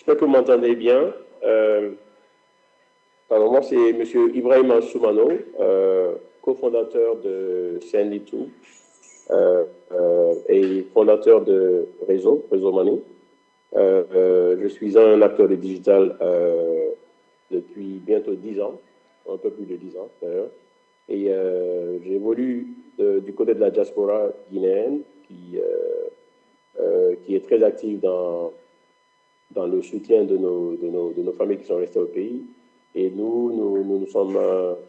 j'espère que vous m'entendez bien. Pardon, moi, c'est M. Ibrahim Soumano, cofondateur de CND2 et fondateur de Réseau Money. Je suis un acteur de digital depuis bientôt 10 ans, un peu plus de 10 ans d'ailleurs. Et j'évolue du côté de la diaspora guinéenne qui est très active dans le soutien de nos familles qui sont restées au pays. Et nous sommes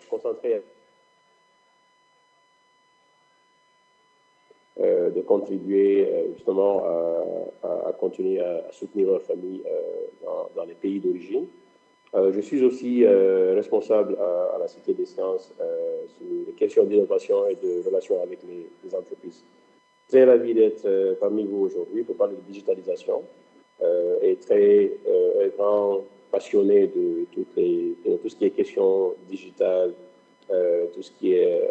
concentrés de contribuer justement à continuer à soutenir leurs familles dans les pays d'origine. Je suis aussi responsable à la Cité des Sciences sur les questions d'innovation et de relations avec les entreprises. Très ravi d'être parmi vous aujourd'hui pour parler de digitalisation et très grand passionné de tout ce qui est question digitale, tout ce qui est,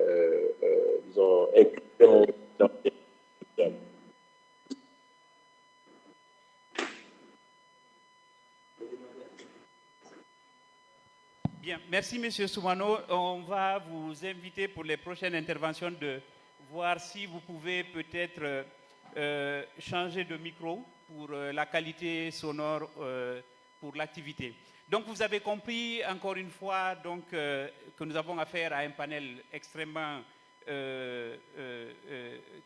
disons, inclusion dans le digital. Bien, merci M. Soumano. On va vous inviter pour les prochaines interventions de voir si vous pouvez peut-être changer de micro pour la qualité sonore pour l'activité. Donc vous avez compris encore une fois donc, que nous avons affaire à un panel extrêmement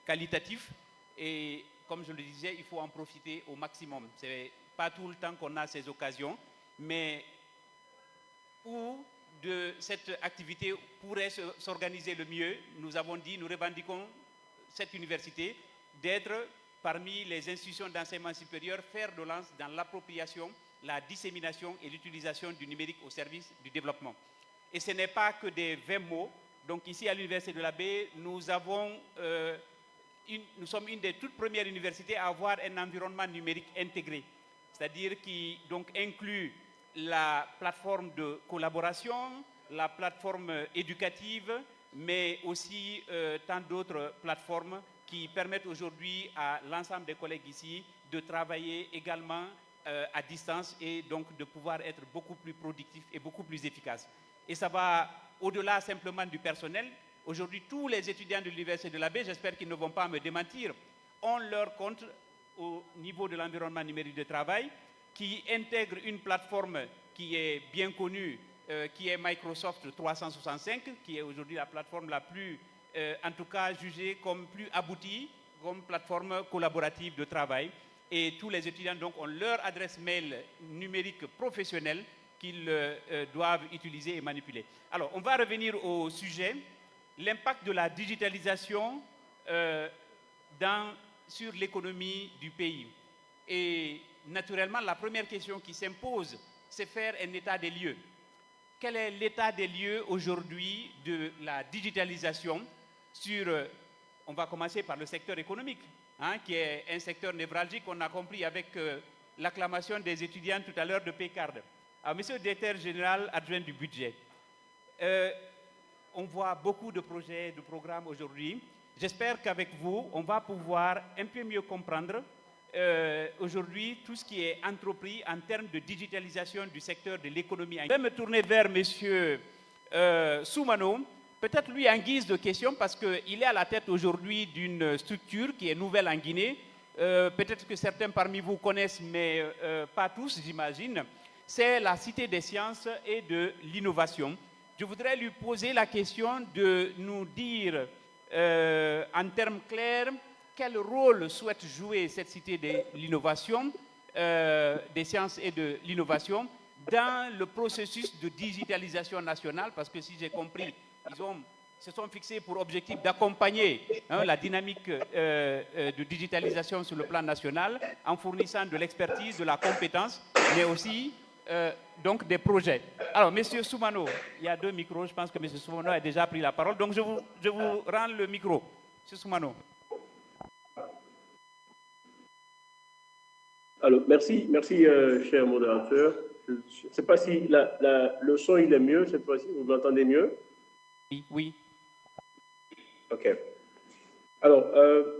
qualitatif et comme je le disais, il faut en profiter au maximum. Ce n'est pas tout le temps qu'on a ces occasions, mais où de cette activité pourrait s'organiser le mieux. Nous avons dit, nous revendiquons cette université d'être parmi les institutions d'enseignement supérieur fer de lance dans l'appropriation, la dissémination et l'utilisation du numérique au service du développement. Et ce n'est pas que des 20 mots. Donc ici à l'Université de la Baie, nous sommes une des toutes premières universités à avoir un environnement numérique intégré, c'est-à-dire qui donc inclut la plateforme de collaboration, la plateforme éducative, mais aussi tant d'autres plateformes qui permettent aujourd'hui à l'ensemble des collègues ici de travailler également à distance et donc de pouvoir être beaucoup plus productif et beaucoup plus efficace. Et ça va au-delà simplement du personnel. Aujourd'hui, tous les étudiants de l'Université de la Baie, j'espère qu'ils ne vont pas me démentir, ont leur compte au niveau de l'environnement numérique de travail, qui intègre une plateforme qui est bien connue, qui est Microsoft 365, qui est aujourd'hui la plateforme la plus, en tout cas jugée comme plus aboutie, comme plateforme collaborative de travail. Et tous les étudiants donc, ont leur adresse mail numérique professionnelle qu'ils doivent utiliser et manipuler. Alors, on va revenir au sujet, l'impact de la digitalisation sur l'économie du pays. Et naturellement, la première question qui s'impose, c'est faire un état des lieux. Quel est l'état des lieux aujourd'hui de la digitalisation sur, on va commencer par le secteur économique, hein, qui est un secteur névralgique, on a compris avec l'acclamation des étudiants tout à l'heure de PCARD. Alors, monsieur le directeur général adjoint du budget, on voit beaucoup de projets, de programmes aujourd'hui. J'espère qu'avec vous, on va pouvoir un peu mieux comprendre aujourd'hui tout ce qui est entrepris en termes de digitalisation du secteur de l'économie. Je vais me tourner vers M. Soumano, peut-être lui en guise de question, parce qu'il est à la tête aujourd'hui d'une structure qui est nouvelle en Guinée. Peut-être que certains parmi vous connaissent, mais pas tous, j'imagine. C'est la Cité des Sciences et de l'Innovation. Je voudrais lui poser la question de nous dire en termes clairs quel rôle souhaite jouer cette Cité de l'Innovation, des Sciences et de l'Innovation dans le processus de digitalisation nationale, parce que si j'ai compris, ils se sont fixés pour objectif d'accompagner la dynamique de digitalisation sur le plan national en fournissant de l'expertise, de la compétence, mais aussi donc des projets. Alors, M. Soumano, il y a deux micros, je pense que M. Soumano a déjà pris la parole, donc je vous rends le micro. M. Soumano. Alors, merci cher modérateur. Je ne sais pas si le son il est mieux cette fois-ci, vous m'entendez mieux? Oui. OK. Alors,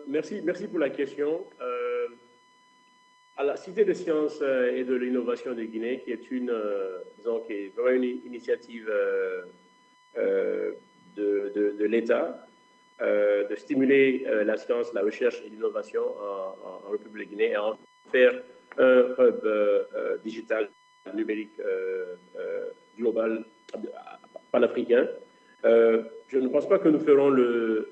merci pour la question. à la Cité des sciences et de l'innovation de Guinée, qui est disons, qui est vraiment une initiative de l'État, de stimuler la science, la recherche et l'innovation en République de Guinée et en faire un hub digital numérique global panafricain. Je ne pense pas que nous ferons le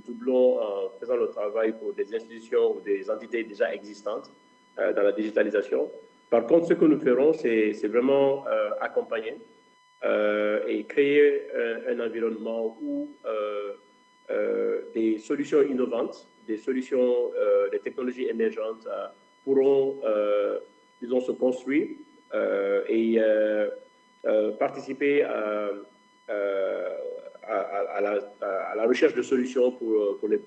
doublon en faisant le travail pour des institutions ou des entités déjà existantes dans la digitalisation. Par contre, ce que nous ferons, c'est vraiment accompagner et créer un environnement où des solutions innovantes, des solutions, des technologies émergentes pourront, disons, se construire et participer à la recherche de solutions pour le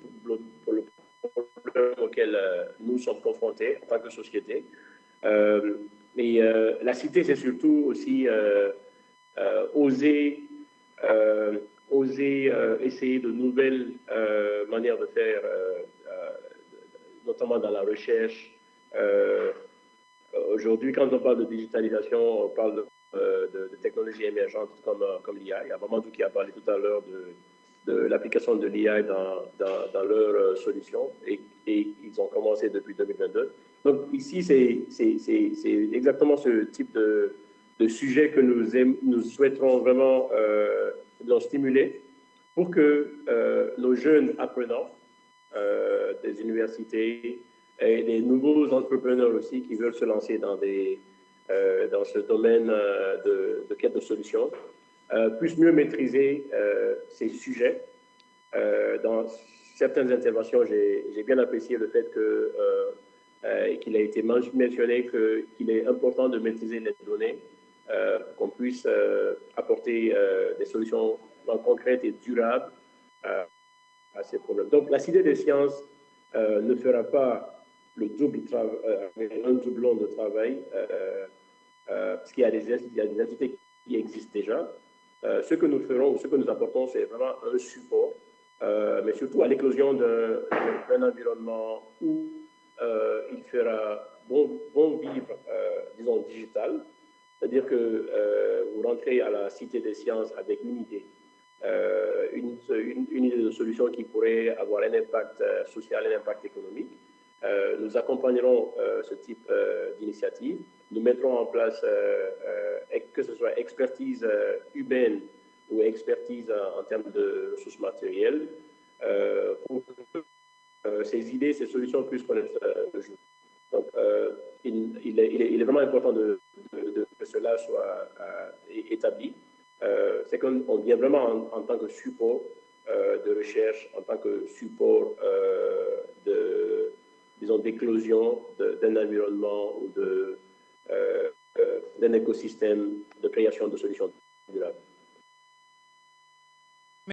problème auquel nous sommes confrontés en tant que société. Et la cité, c'est surtout aussi oser essayer de nouvelles manières de faire, notamment dans la recherche. Aujourd'hui, quand on parle de digitalisation, on parle de technologies émergentes comme l'IA. Il y a Mamadou qui a parlé tout à l'heure de l'application de l'IA dans leurs solutions et ils ont commencé depuis 2022. Donc ici, c'est exactement ce type de sujet que nous souhaiterons vraiment stimuler pour que nos jeunes apprenants des universités et des nouveaux entrepreneurs aussi qui veulent se lancer dans ce domaine de quête de solutions puissent mieux maîtriser ces sujets. Dans certaines interventions, j'ai bien apprécié le fait qu'il a été mentionné qu'il est important de maîtriser les données, qu'on puisse apporter des solutions concrètes et durables à ces problèmes. Donc, la Cité des sciences ne fera pas un doublon de travail, parce qu'il y a des entités qui existent déjà. Ce que nous ferons, ce que nous apportons, c'est vraiment un support, mais surtout à l'éclosion d'un environnement où il fera bon vivre, disons, digital. C'est-à-dire que vous rentrez à la Cité des sciences avec une idée, une idée de solution qui pourrait avoir un impact social, un impact économique. Nous accompagnerons ce type d'initiative. Nous mettrons en place, que ce soit expertise humaine ou expertise en termes de ressources matérielles, pour que ces idées, ces solutions puissent connaître le jour. Donc, il est vraiment important que cela soit établi. C'est qu'on vient vraiment en tant que support de recherche, en tant que support disons, d'éclosion d'un environnement ou d'un écosystème de création de solutions durables.